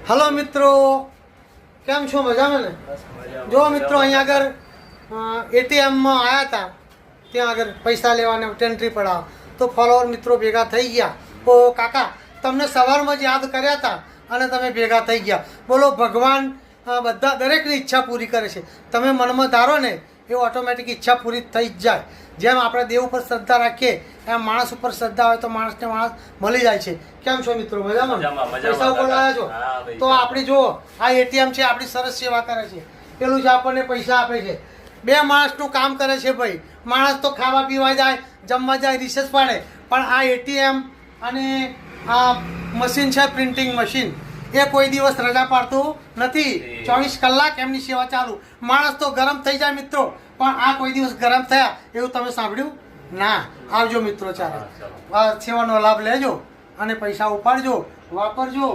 Hello મિત્રો, કેમ છો? મજામાં ને? જો મિત્રો, અહીંયા આગળ એટીએમમાં આવ્યા હતા, ત્યાં આગળ પૈસા લેવાને એન્ટ્રી પડાવવા, તો ફોલોવર મિત્રો ભેગા થઈ ગયા. ઓ કાકા, તમને સવારમાં જ યાદ કર્યા હતા અને તમે ભેગા થઈ ગયા. બોલો, ભગવાન બધા દરેકની ઈચ્છા પૂરી કરે છે. તમે મનમાં ધારો ને એ ઓટોમેટિક ઈચ્છા પૂરી થઈ જ જાય. જેમ આપણે દેવ ઉપર શ્રદ્ધા રાખીએ એમ માણસ ઉપર શ્રદ્ધા હોય તો માણસને માણસ મળી જાય છે. કેમ છો મિત્રો? મજામાં? પૈસા ઉપર આવ્યા છો તો આપણી જુઓ, આ એટીએમ છે, આપણી સરસ સેવા કરે છે. પેલું જે આપણને પૈસા આપે છે, બે માણસનું કામ કરે છે ભાઈ. માણસ તો ખાવા પીવા જાય, જમવા જાય, રિસર્ચ પાડે, પણ આ એટીએમ અને આ મશીન છે, પ્રિન્ટિંગ મશીન, એ કોઈ દિવસ રજા પાડતું નથી. 24 કલાક એમની સેવા ચાલુ. માણસ તો ગરમ થઈ જાય મિત્રો, પણ આ કોઈ દિવસ ગરમ થયા એવું તમે સાંભળ્યું ના? આવજો મિત્રો, ચાલો આ સેવાનો લાભ લેજો અને પૈસા ઉપાડજો, વાપરજો.